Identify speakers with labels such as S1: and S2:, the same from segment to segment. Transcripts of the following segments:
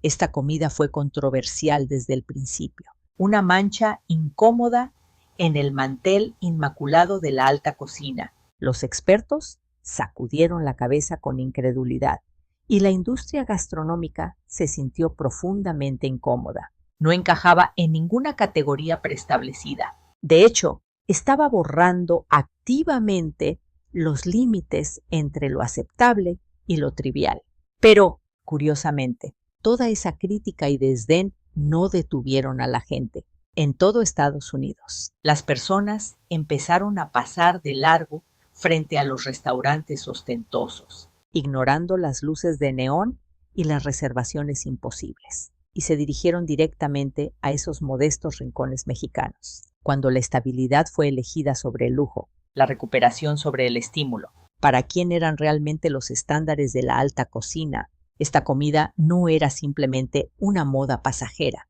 S1: Esta comida fue controversial desde el principio. Una mancha incómoda en el mantel inmaculado de la alta cocina. Los expertos sacudieron la cabeza con incredulidad y la industria gastronómica se sintió profundamente incómoda. No encajaba en ninguna categoría preestablecida. De hecho, estaba borrando activamente los límites entre lo aceptable y lo trivial. Pero, curiosamente, toda esa crítica y desdén no detuvieron a la gente. En todo Estados Unidos, las personas empezaron a pasar de largo frente a los restaurantes ostentosos, ignorando las luces de neón y las reservaciones imposibles, y se dirigieron directamente a esos modestos rincones mexicanos, cuando la estabilidad fue elegida sobre el lujo, la recuperación sobre el estímulo. ¿Para quién eran realmente los estándares de la alta cocina? Esta comida no era simplemente una moda pasajera.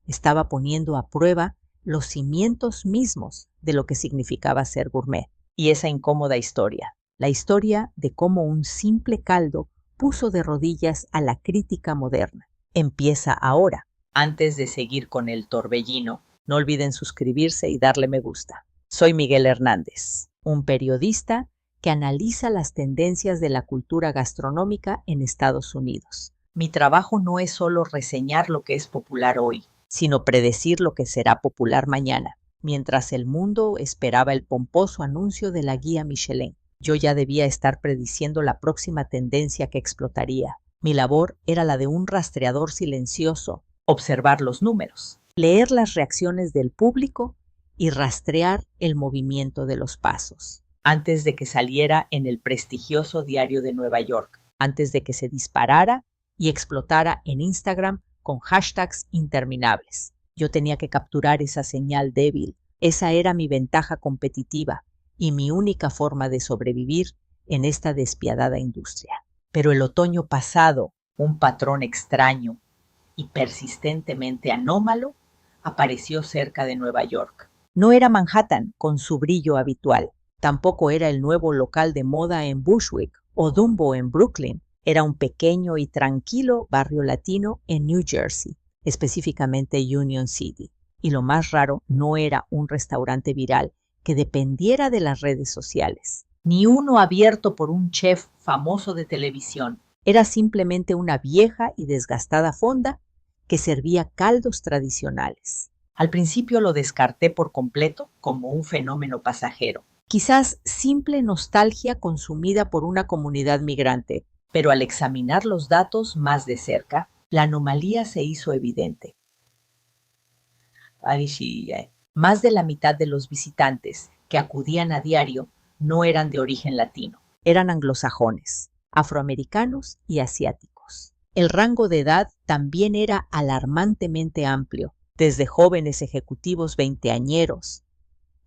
S1: Estaba poniendo a prueba los cimientos mismos de lo que significaba ser gourmet. Y esa incómoda historia, la historia de cómo un simple caldo puso de rodillas a la crítica moderna, empieza ahora. Antes de seguir con el torbellino, no olviden suscribirse y darle me gusta. Soy Miguel Hernández, un periodista que analiza las tendencias de la cultura gastronómica en Estados Unidos. Mi trabajo no es solo reseñar lo que es popular hoy, sino predecir lo que será popular mañana. Mientras el mundo esperaba el pomposo anuncio de la guía Michelin, yo ya debía estar prediciendo la próxima tendencia que explotaría. Mi labor era la de un rastreador silencioso, observar los números, leer las reacciones del público y rastrear el movimiento de los pasos. Antes de que saliera en el prestigioso diario de Nueva York, antes de que se disparara y explotara en Instagram con hashtags interminables. Yo tenía que capturar esa señal débil. Esa era mi ventaja competitiva y mi única forma de sobrevivir en esta despiadada industria. Pero el otoño pasado, un patrón extraño y persistentemente anómalo apareció cerca de Nueva York. No era Manhattan con su brillo habitual. Tampoco era el nuevo local de moda en Bushwick o Dumbo en Brooklyn. Era un pequeño y tranquilo barrio latino en New Jersey, específicamente Union City. Y lo más raro, no era un restaurante viral que dependiera de las redes sociales, ni uno abierto por un chef famoso de televisión. Era simplemente una vieja y desgastada fonda que servía caldos tradicionales. Al principio lo descarté por completo como un fenómeno pasajero. Quizás simple nostalgia consumida por una comunidad migrante, pero al examinar los datos más de cerca, la anomalía se hizo evidente. Más de la mitad de los visitantes que acudían a diario no eran de origen latino, eran anglosajones, afroamericanos y asiáticos. El rango de edad también era alarmantemente amplio, desde jóvenes ejecutivos veinteañeros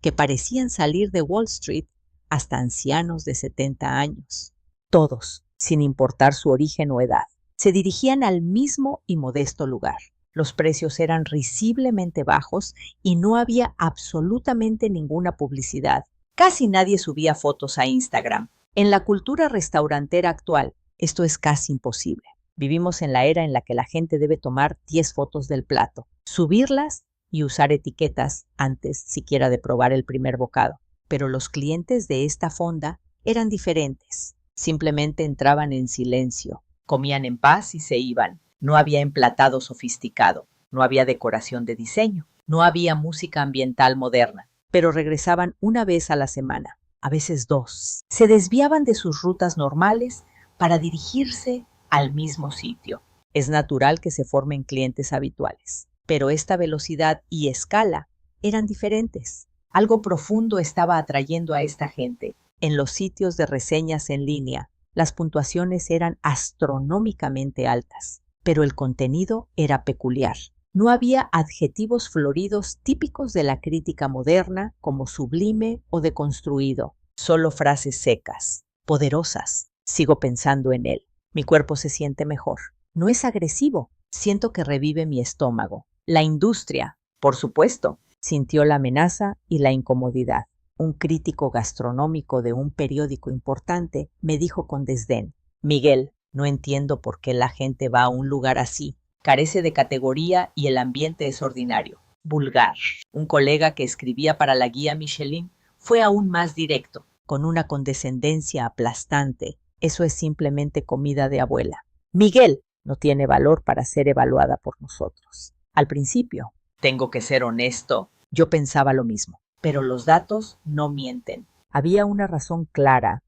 S1: que parecían salir de Wall Street hasta ancianos de 70 años. Todos, sin importar su origen o edad, se dirigían al mismo y modesto lugar. Los precios eran risiblemente bajos y no había absolutamente ninguna publicidad. Casi nadie subía fotos a Instagram. En la cultura restaurantera actual, esto es casi imposible. Vivimos en la era en la que la gente debe tomar 10 fotos del plato, subirlas y usar etiquetas antes siquiera de probar el primer bocado. Pero los clientes de esta fonda eran diferentes. Simplemente entraban en silencio, comían en paz y se iban. No había emplatado sofisticado, no había decoración de diseño, no había música ambiental moderna, pero regresaban una vez a la semana, a veces dos. Se desviaban de sus rutas normales para dirigirse al mismo sitio. Es natural que se formen clientes habituales, pero esta velocidad y escala eran diferentes. Algo profundo estaba atrayendo a esta gente. En los sitios de reseñas en línea, las puntuaciones eran astronómicamente altas, pero el contenido era peculiar. No había adjetivos floridos típicos de la crítica moderna como sublime o deconstruido, solo frases secas, poderosas. Sigo pensando en él. Mi cuerpo se siente mejor. No es agresivo. Siento que revive mi estómago. La industria, por supuesto, sintió la amenaza y la incomodidad. Un crítico gastronómico de un periódico importante me dijo con desdén: Miguel, no entiendo por qué la gente va a un lugar así. Carece de categoría y el ambiente es ordinario. Vulgar. Un colega que escribía para la guía Michelin fue aún más directo, con una condescendencia aplastante. Eso es simplemente comida de abuela. Miguel no tiene valor para ser evaluada por nosotros. Al principio, tengo que ser honesto, yo pensaba lo mismo, pero los datos no mienten. Había una razón clara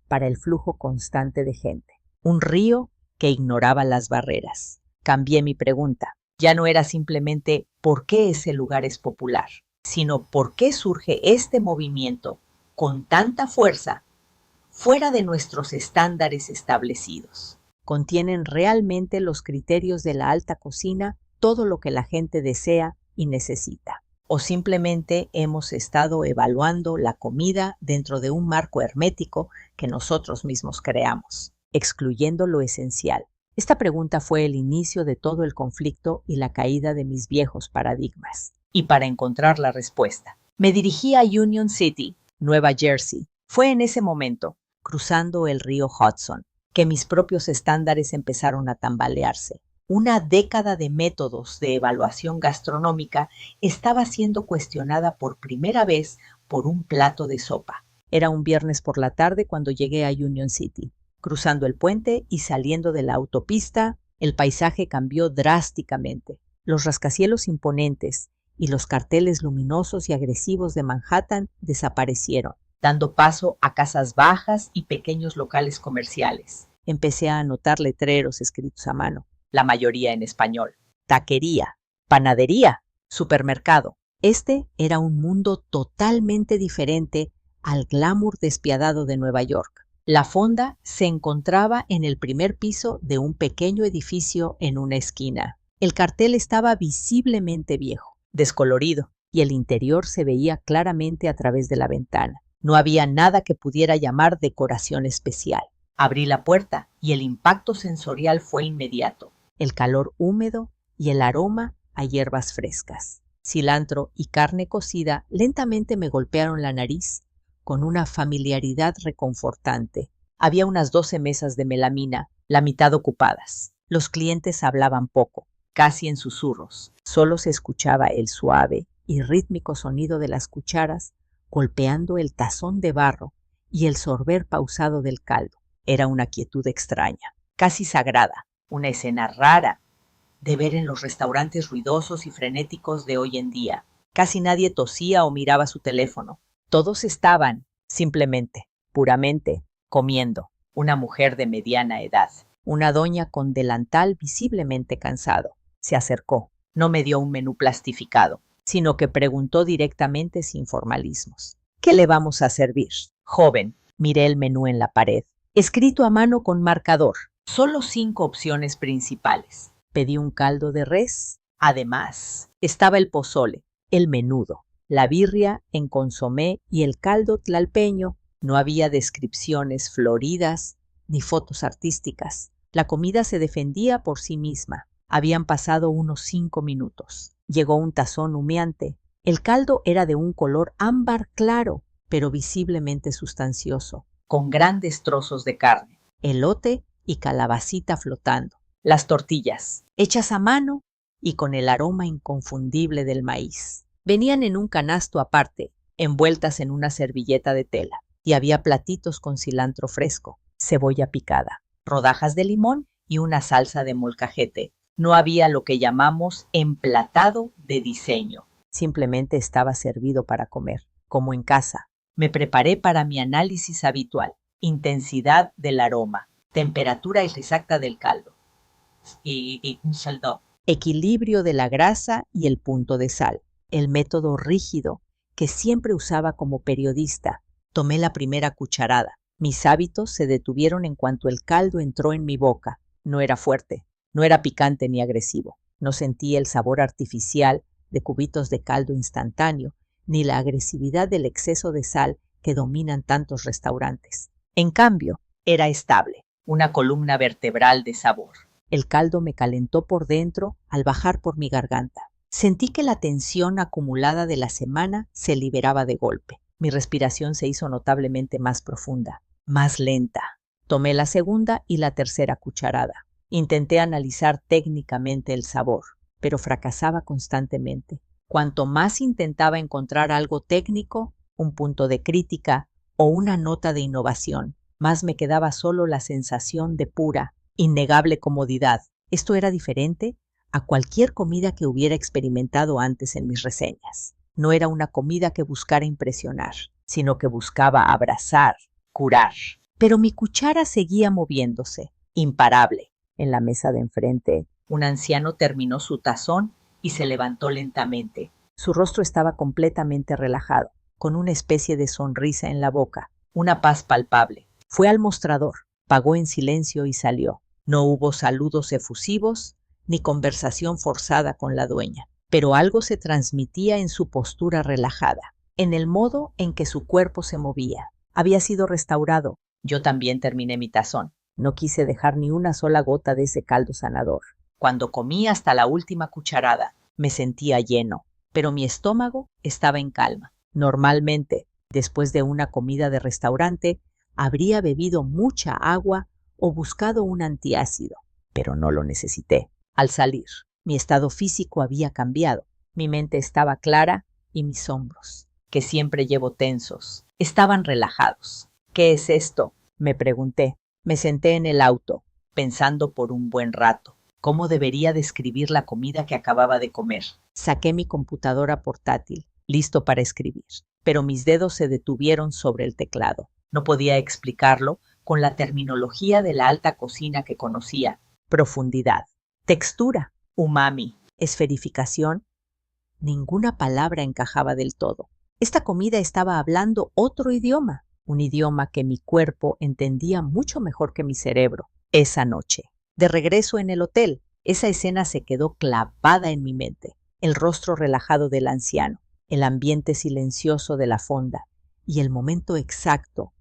S1: para el flujo constante de gente. Un río que ignoraba las barreras. Cambié mi pregunta. Ya no era simplemente ¿por qué ese lugar es popular?, sino ¿por qué surge este movimiento con tanta fuerza fuera de nuestros estándares establecidos? ¿Contienen realmente los criterios de la alta cocina todo lo que la gente desea y necesita? ¿O simplemente hemos estado evaluando la comida dentro de un marco hermético que nosotros mismos creamos, excluyendo lo esencial? Esta pregunta fue el inicio de todo el conflicto y la caída de mis viejos paradigmas. Y para encontrar la respuesta, me dirigí a Union City, Nueva Jersey. Fue en ese momento, cruzando el río Hudson, que mis propios estándares empezaron a tambalearse. Una década de métodos de evaluación gastronómica estaba siendo cuestionada por primera vez por un plato de sopa. Era un viernes por la tarde cuando llegué a Union City. Cruzando el puente y saliendo de la autopista, el paisaje cambió drásticamente. Los rascacielos imponentes y los carteles luminosos y agresivos de Manhattan desaparecieron, dando paso a casas bajas y pequeños locales comerciales. Empecé a anotar letreros escritos a mano, la mayoría en español. Taquería, panadería, supermercado. Este era un mundo totalmente diferente al glamour despiadado de Nueva York. La fonda se encontraba en el primer piso de un pequeño edificio en una esquina. El cartel estaba visiblemente viejo, descolorido, y el interior se veía claramente a través de la ventana. No había nada que pudiera llamar decoración especial. Abrí la puerta y el impacto sensorial fue inmediato. El calor húmedo y el aroma a hierbas frescas. Cilantro y carne cocida lentamente me golpearon la nariz con una familiaridad reconfortante. Había unas 12 mesas de melamina, la mitad ocupadas. Los clientes hablaban poco, casi en susurros. Solo se escuchaba el suave y rítmico sonido de las cucharas golpeando el tazón de barro y el sorber pausado del caldo. Era una quietud extraña, casi sagrada, una escena rara de ver en los restaurantes ruidosos y frenéticos de hoy en día. Casi nadie tosía o miraba su teléfono. Todos estaban, simplemente, puramente, comiendo. Una mujer de mediana edad, una doña con delantal visiblemente cansado, se acercó. No me dio un menú plastificado, sino que preguntó directamente sin formalismos. ¿Qué le vamos a servir? Joven, miré el menú en la pared, escrito a mano con marcador. Solo 5 opciones principales. Pedí un caldo de res. Además, estaba el pozole, el menudo, la birria en consomé y el caldo tlalpeño. No había descripciones floridas ni fotos artísticas. La comida se defendía por sí misma. Habían pasado unos 5 minutos. Llegó un tazón humeante. El caldo era de un color ámbar claro, pero visiblemente sustancioso, con grandes trozos de carne, elote y calabacita flotando. Las tortillas, hechas a mano y con el aroma inconfundible del maíz. Venían en un canasto aparte, envueltas en una servilleta de tela, y había platitos con cilantro fresco, cebolla picada, rodajas de limón y una salsa de molcajete. No había lo que llamamos emplatado de diseño. Simplemente estaba servido para comer, como en casa. Me preparé para mi análisis habitual. Intensidad del aroma, temperatura exacta del caldo y un saldo. Equilibrio de la grasa y el punto de sal. El método rígido que siempre usaba como periodista. Tomé la primera cucharada. Mis hábitos se detuvieron en cuanto el caldo entró en mi boca. No era fuerte, no era picante ni agresivo. No sentí el sabor artificial de cubitos de caldo instantáneo, ni la agresividad del exceso de sal que dominan tantos restaurantes. En cambio, era estable, una columna vertebral de sabor. El caldo me calentó por dentro al bajar por mi garganta. Sentí que la tensión acumulada de la semana se liberaba de golpe. Mi respiración se hizo notablemente más profunda, más lenta. Tomé la segunda y la tercera cucharada. Intenté analizar técnicamente el sabor, pero fracasaba constantemente. Cuanto más intentaba encontrar algo técnico, un punto de crítica o una nota de innovación, más me quedaba solo la sensación de pura, innegable comodidad. Esto era diferente a cualquier comida que hubiera experimentado antes en mis reseñas. No era una comida que buscara impresionar, sino que buscaba abrazar, curar. Pero mi cuchara seguía moviéndose, imparable. En la mesa de enfrente, un anciano terminó su tazón y se levantó lentamente. Su rostro estaba completamente relajado, con una especie de sonrisa en la boca, una paz palpable. Fue al mostrador, pagó en silencio y salió. No hubo saludos efusivos ni conversación forzada con la dueña, pero algo se transmitía en su postura relajada, en el modo en que su cuerpo se movía. Había sido restaurado. Yo también terminé mi tazón. No quise dejar ni una sola gota de ese caldo sanador. Cuando comí hasta la última cucharada, me sentía lleno, pero mi estómago estaba en calma. Normalmente, después de una comida de restaurante, habría bebido mucha agua o buscado un antiácido, pero no lo necesité. Al salir, mi estado físico había cambiado. Mi mente estaba clara y mis hombros, que siempre llevo tensos, estaban relajados. ¿Qué es esto?, me pregunté. Me senté en el auto, pensando por un buen rato. ¿Cómo debería describir la comida que acababa de comer? Saqué mi computadora portátil, listo para escribir, pero mis dedos se detuvieron sobre el teclado. No podía explicarlo con la terminología de la alta cocina que conocía. Profundidad, textura, umami, esferificación. Ninguna palabra encajaba del todo. Esta comida estaba hablando otro idioma, un idioma que mi cuerpo entendía mucho mejor que mi cerebro. Esa noche, de regreso en el hotel, esa escena se quedó clavada en mi mente. El rostro relajado del anciano, el ambiente silencioso de la fonda y el momento exacto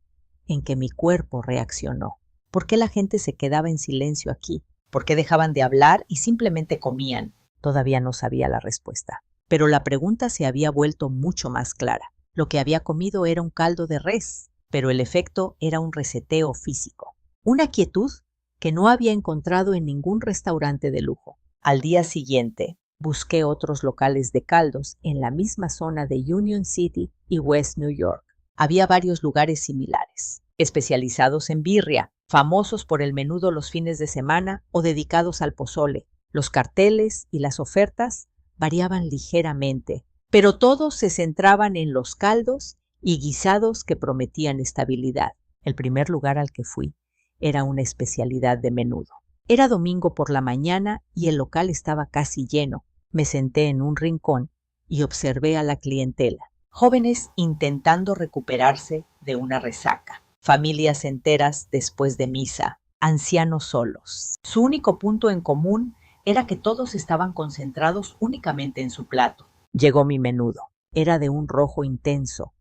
S1: en que mi cuerpo reaccionó. ¿Por qué la gente se quedaba en silencio aquí? ¿Por qué dejaban de hablar y simplemente comían? Todavía no sabía la respuesta, pero la pregunta se había vuelto mucho más clara. Lo que había comido era un caldo de res, pero el efecto era un reseteo físico, una quietud que no había encontrado en ningún restaurante de lujo. Al día siguiente, busqué otros locales de caldos en la misma zona de Union City y West New York. Había varios lugares similares, especializados en birria, famosos por el menudo los fines de semana o dedicados al pozole. Los carteles y las ofertas variaban ligeramente, pero todos se centraban en los caldos y guisados que prometían estabilidad. El primer lugar al que fui era una especialidad de menudo. Era domingo por la mañana y el local estaba casi lleno. Me senté en un rincón y observé a la clientela. Jóvenes intentando recuperarse de una resaca, familias enteras después de misa, ancianos solos. Su único punto en común era que todos estaban concentrados únicamente en su plato. Llegó mi menudo. Era de un rojo intenso,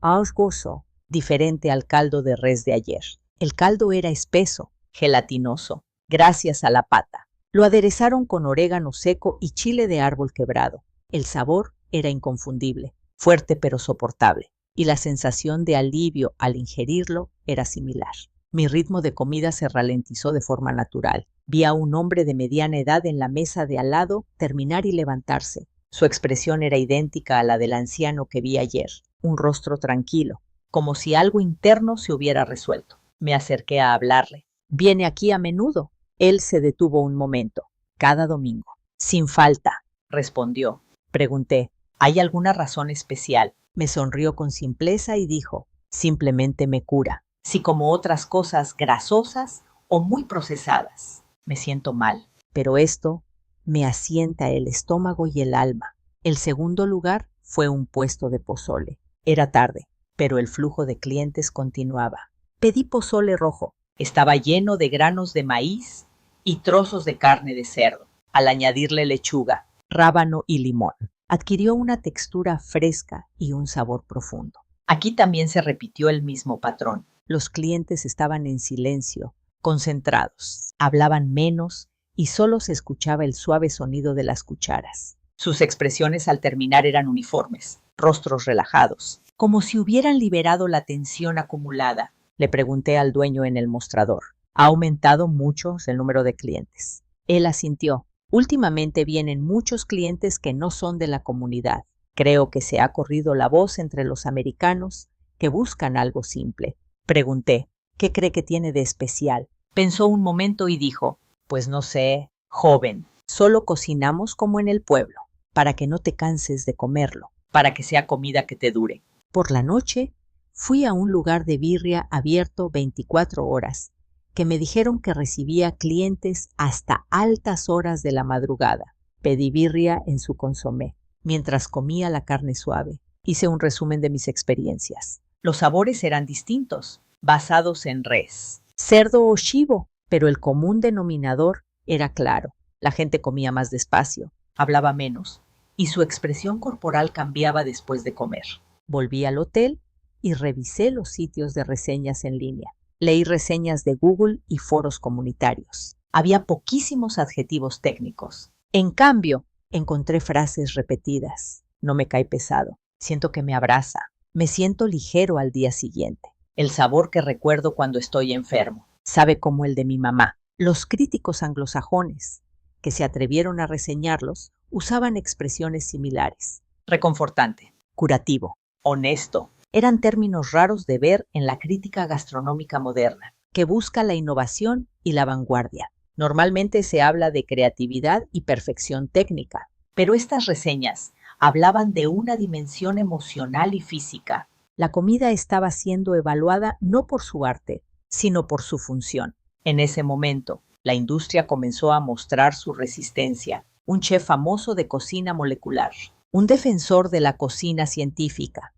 S1: ausgoso, diferente al caldo de res de ayer. El caldo era espeso, gelatinoso, gracias a la pata. Lo aderezaron con orégano seco y chile de árbol quebrado. El sabor era inconfundible, fuerte pero soportable, y la sensación de alivio al ingerirlo era similar. Mi ritmo de comida se ralentizó de forma natural. Vi a un hombre de mediana edad en la mesa de al lado terminar y levantarse. Su expresión era idéntica a la del anciano que vi ayer, un rostro tranquilo, como si algo interno se hubiera resuelto. Me acerqué a hablarle. ¿Viene aquí a menudo? Él se detuvo un momento. Cada domingo. Sin falta, respondió. Pregunté, ¿hay alguna razón especial? Me sonrió con simpleza y dijo, simplemente me cura. Si como otras cosas grasosas o muy procesadas. Me siento mal, pero esto me asienta el estómago y el alma. El segundo lugar fue un puesto de pozole. Era tarde, pero el flujo de clientes continuaba. Pedí pozole rojo. Estaba lleno de granos de maíz y trozos de carne de cerdo. Al añadirle lechuga, rábano y limón, adquirió una textura fresca y un sabor profundo. Aquí también se repitió el mismo patrón. Los clientes estaban en silencio, concentrados, hablaban menos y solo se escuchaba el suave sonido de las cucharas. Sus expresiones al terminar eran uniformes, rostros relajados, como si hubieran liberado la tensión acumulada. Le pregunté al dueño en el mostrador, Ha aumentado mucho el número de clientes. Él asintió. Últimamente vienen muchos clientes que no son de la comunidad. Creo que se ha corrido la voz entre los americanos que buscan algo simple. Pregunté, ¿qué cree que tiene de especial? Pensó un momento y dijo, pues no sé, joven. Solo cocinamos como en el pueblo, para que no te canses de comerlo, para que sea comida que te dure. Por la noche, fui a un lugar de birria abierto 24 horas, que me dijeron que recibía clientes hasta altas horas de la madrugada. Pedí birria en su consomé, mientras comía la carne suave. Hice un resumen de mis experiencias. Los sabores eran distintos, basados en res, cerdo o chivo, pero el común denominador era claro. La gente comía más despacio, hablaba menos, y su expresión corporal cambiaba después de comer. Volví al hotel y revisé los sitios de reseñas en línea. Leí reseñas de Google y foros comunitarios. Había poquísimos adjetivos técnicos. En cambio, encontré frases repetidas. No me cae pesado. Siento que me abraza. Me siento ligero al día siguiente. El sabor que recuerdo cuando estoy enfermo. Sabe como el de mi mamá. Los críticos anglosajones, que se atrevieron a reseñarlos, usaban expresiones similares. Reconfortante, curativo, honesto. Eran términos raros de ver en la crítica gastronómica moderna, que busca la innovación y la vanguardia. Normalmente se habla de creatividad y perfección técnica, pero estas reseñas hablaban de una dimensión emocional y física. La comida estaba siendo evaluada no por su arte, sino por su función. En ese momento, la industria comenzó a mostrar su resistencia. Un chef famoso de cocina molecular, un defensor de la cocina científica,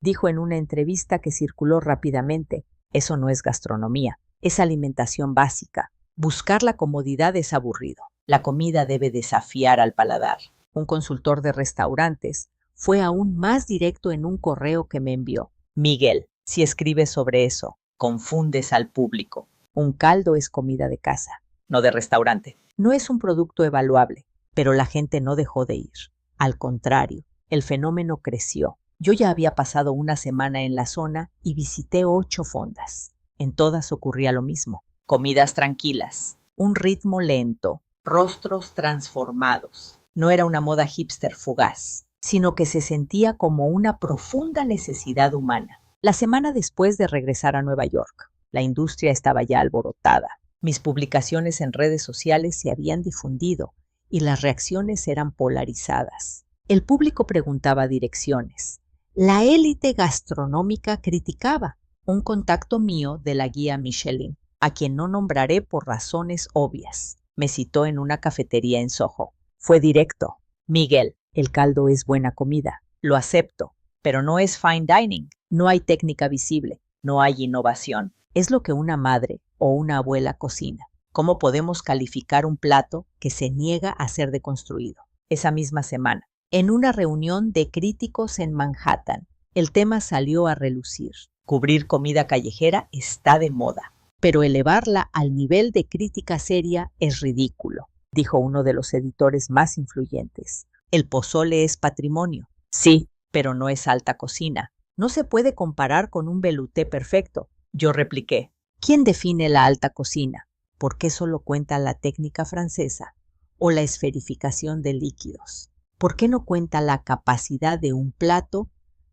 S1: dijo en una entrevista que circuló rápidamente, eso no es gastronomía, es alimentación básica. Buscar la comodidad es aburrido. La comida debe desafiar al paladar. Un consultor de restaurantes fue aún más directo en un correo que me envió. Miguel, si escribes sobre eso, confundes al público. Un caldo es comida de casa, no de restaurante. No es un producto evaluable, pero la gente no dejó de ir. Al contrario, el fenómeno creció. Yo ya había pasado una semana en la zona y visité 8 fondas. En todas ocurría lo mismo. Comidas tranquilas, un ritmo lento, rostros transformados. No era una moda hipster fugaz, sino que se sentía como una profunda necesidad humana. La semana después de regresar a Nueva York, la industria estaba ya alborotada. Mis publicaciones en redes sociales se habían difundido y las reacciones eran polarizadas. El público preguntaba direcciones. La élite gastronómica criticaba. Un contacto mío de la guía Michelin, a quien no nombraré por razones obvias, me citó en una cafetería en Soho. Fue directo. Miguel, el caldo es buena comida. Lo acepto, pero no es fine dining. No hay técnica visible. No hay innovación. Es lo que una madre o una abuela cocina. ¿Cómo podemos calificar un plato que se niega a ser deconstruido? Esa misma semana, en una reunión de críticos en Manhattan, el tema salió a relucir. Cubrir comida callejera está de moda, pero elevarla al nivel de crítica seria es ridículo, dijo uno de los editores más influyentes. El pozole es patrimonio. Sí, pero no es alta cocina. No se puede comparar con un velouté perfecto. Yo repliqué, ¿quién define la alta cocina? ¿Por qué solo cuenta la técnica francesa o la esferificación de líquidos? ¿Por qué no cuenta la capacidad de un plato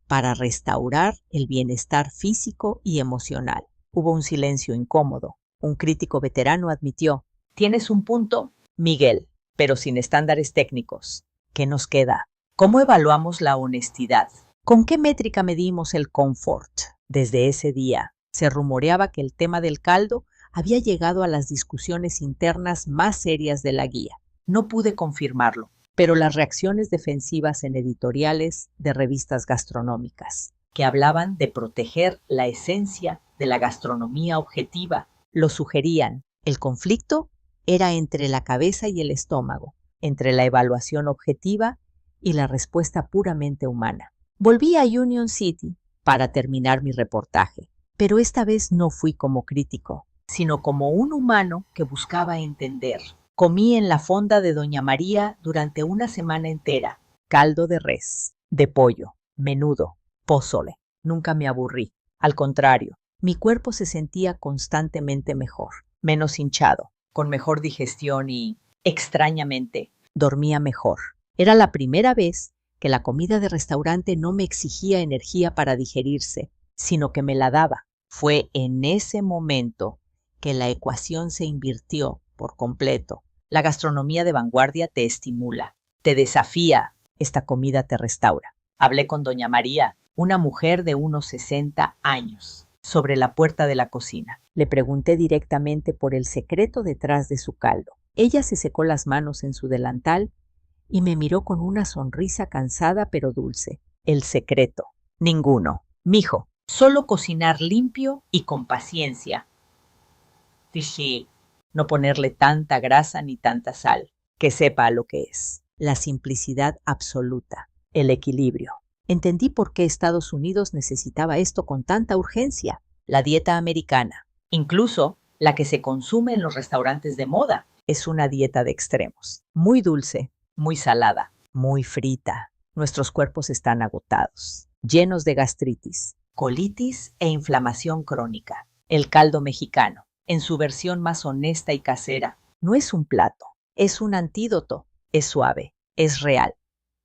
S1: para restaurar el bienestar físico y emocional? Hubo un silencio incómodo. Un crítico veterano admitió, tienes un punto, Miguel, pero sin estándares técnicos. ¿Qué nos queda? ¿Cómo evaluamos la honestidad? ¿Con qué métrica medimos el confort? Desde ese día, se rumoreaba que el tema del caldo había llegado a las discusiones internas más serias de la guía. No pude confirmarlo, pero las reacciones defensivas en editoriales de revistas gastronómicas, que hablaban de proteger la esencia de la gastronomía objetiva, lo sugerían. El conflicto era entre la cabeza y el estómago, entre la evaluación objetiva y la respuesta puramente humana. Volví a Union City para terminar mi reportaje, pero esta vez no fui como crítico, sino como un humano que buscaba entender. Comí en la fonda de Doña María durante una semana entera. Caldo de res, de pollo, menudo, pozole. Nunca me aburrí. Al contrario, Mi cuerpo se sentía constantemente mejor, menos hinchado, con mejor digestión y, extrañamente, dormía mejor. Era la primera vez que la comida de restaurante no me exigía energía para digerirse, sino que me la daba. Fue en ese momento que la ecuación se invirtió por completo. La gastronomía de vanguardia te estimula, te desafía. Esta comida te restaura. Hablé con doña María, una mujer de unos 60 años, sobre la puerta de la cocina. Le pregunté directamente por el secreto detrás de su caldo. Ella se secó las manos en su delantal y me miró con una sonrisa cansada pero dulce. El secreto. Ninguno. Mijo, solo cocinar limpio y con paciencia. Dije, no ponerle tanta grasa ni tanta sal. Que sepa lo que es. La simplicidad absoluta. El equilibrio. Entendí por qué Estados Unidos necesitaba esto con tanta urgencia. La dieta americana, incluso la que se consume en los restaurantes de moda, es una dieta de extremos. Muy dulce, muy salada, muy frita. Nuestros cuerpos están agotados, llenos de gastritis, colitis e inflamación crónica. El caldo mexicano, en su versión más honesta y casera, no es un plato, es un antídoto. Es suave, es real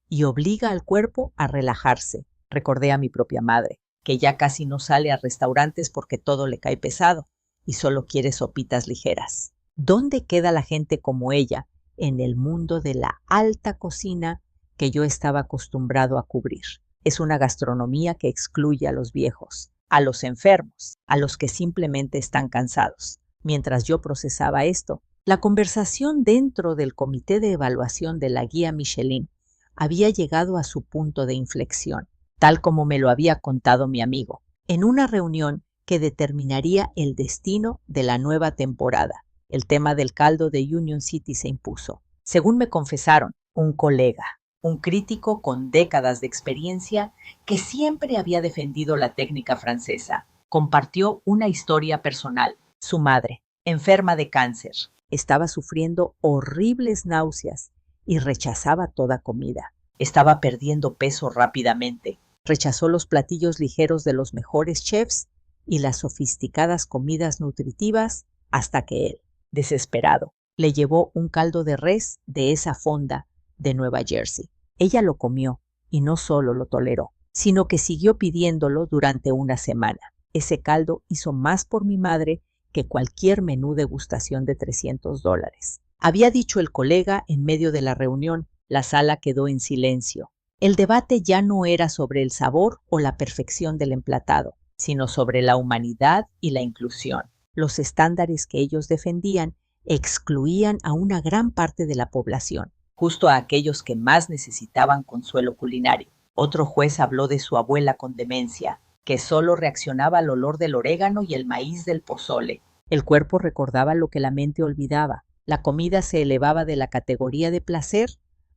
S1: y obliga al cuerpo a relajarse. Recordé a mi propia madre, que ya casi no sale a restaurantes porque todo le cae pesado y solo quiere sopitas ligeras. ¿Dónde queda la gente como ella en el mundo de la alta cocina que yo estaba acostumbrado a cubrir? Es una gastronomía que excluye a los viejos, a los enfermos, a los que simplemente están cansados. Mientras yo procesaba esto, la conversación dentro del comité de evaluación de la guía Michelin había llegado a su punto de inflexión, tal como me lo había contado mi amigo, en una reunión que determinaría el destino de la nueva temporada. El tema del caldo de Union City se impuso. Según me confesaron, un colega, un crítico con décadas de experiencia que siempre había defendido la técnica francesa, compartió una historia personal. Su madre, enferma de cáncer, estaba sufriendo horribles náuseas y rechazaba toda comida. Estaba perdiendo peso rápidamente. Rechazó los platillos ligeros de los mejores chefs y las sofisticadas comidas nutritivas hasta que él, desesperado, le llevó un caldo de res de esa fonda de Nueva Jersey. Ella lo comió y no solo lo toleró, sino que siguió pidiéndolo durante una semana. Ese caldo hizo más por mi madre que cualquier menú degustación de $300. Había dicho el colega en medio de la reunión. La sala quedó en silencio. El debate ya no era sobre el sabor o la perfección del emplatado, sino sobre la humanidad y la inclusión. Los estándares que ellos defendían excluían a una gran parte de la población, justo a aquellos que más necesitaban consuelo culinario. Otro juez habló de su abuela con demencia, que solo reaccionaba al olor del orégano y el maíz del pozole. El cuerpo recordaba lo que la mente olvidaba. La comida se elevaba de la categoría de placer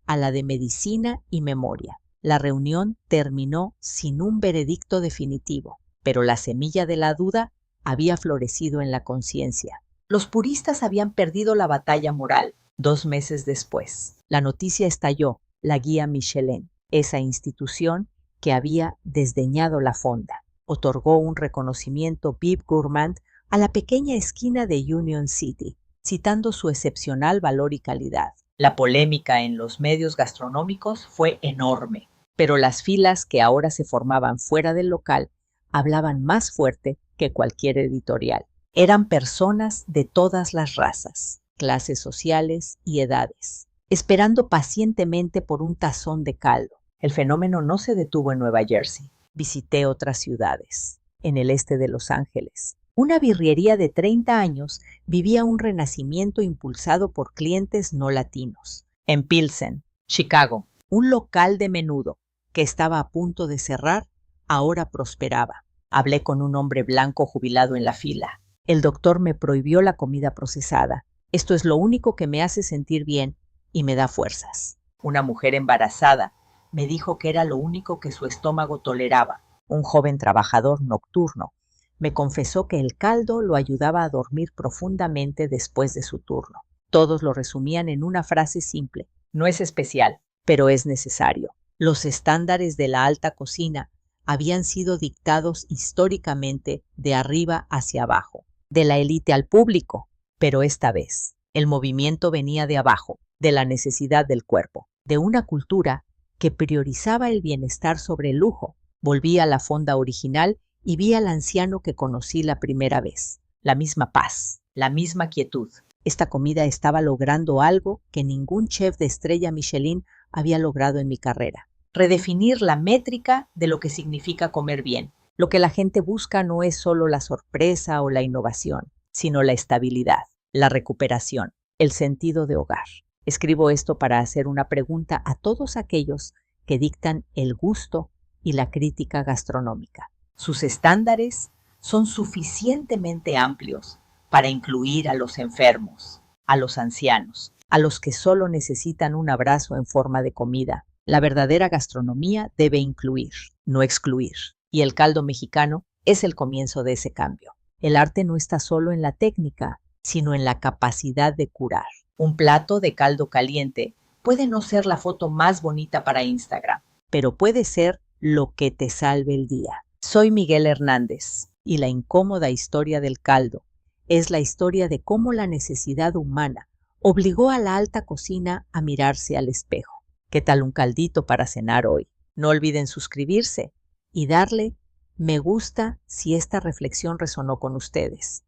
S1: a la de medicina y memoria. La reunión terminó sin un veredicto definitivo, pero la semilla de la duda había florecido en la conciencia. Los puristas habían perdido la batalla moral. 2 meses después, la noticia estalló. La guía Michelin, esa institución que había desdeñado la fonda, otorgó un reconocimiento Bib Gourmand a la pequeña esquina de Union City, citando su excepcional valor y calidad. La polémica en los medios gastronómicos fue enorme, pero las filas que ahora se formaban fuera del local hablaban más fuerte que cualquier editorial. Eran personas de todas las razas, clases sociales y edades, esperando pacientemente por un tazón de caldo. El fenómeno no se detuvo en Nueva Jersey. Visité otras ciudades, en el este de Los Ángeles. Una birrería de 30 años vivía un renacimiento impulsado por clientes no latinos. En Pilsen, Chicago, un local de menudo que estaba a punto de cerrar ahora prosperaba. Hablé con un hombre blanco jubilado en la fila. El doctor me prohibió la comida procesada. Esto es lo único que me hace sentir bien y me da fuerzas. Una mujer embarazada me dijo que era lo único que su estómago toleraba. Un joven trabajador nocturno me confesó que el caldo lo ayudaba a dormir profundamente después de su turno. Todos lo resumían en una frase simple: no es especial, pero es necesario. Los estándares de la alta cocina habían sido dictados históricamente de arriba hacia abajo, de la élite al público, pero esta vez el movimiento venía de abajo, de la necesidad del cuerpo, de una cultura que priorizaba el bienestar sobre el lujo. Volví a la fonda original y vi al anciano que conocí la primera vez. La misma paz, la misma quietud. Esta comida estaba logrando algo que ningún chef de estrella Michelin había logrado en mi carrera. Redefinir la métrica de lo que significa comer bien. Lo que la gente busca no es solo la sorpresa o la innovación, sino la estabilidad, la recuperación, el sentido de hogar. Escribo esto para hacer una pregunta a todos aquellos que dictan el gusto y la crítica gastronómica. ¿Sus estándares son suficientemente amplios para incluir a los enfermos, a los ancianos, a los que solo necesitan un abrazo en forma de comida? La verdadera gastronomía debe incluir, no excluir. Y el caldo mexicano es el comienzo de ese cambio. El arte no está solo en la técnica, sino en la capacidad de curar. Un plato de caldo caliente puede no ser la foto más bonita para Instagram, pero puede ser lo que te salve el día. Soy Miguel Hernández y la incómoda historia del caldo es la historia de cómo la necesidad humana obligó a la alta cocina a mirarse al espejo. ¿Qué tal un caldito para cenar hoy? No olviden suscribirse y darle me gusta si esta reflexión resonó con ustedes.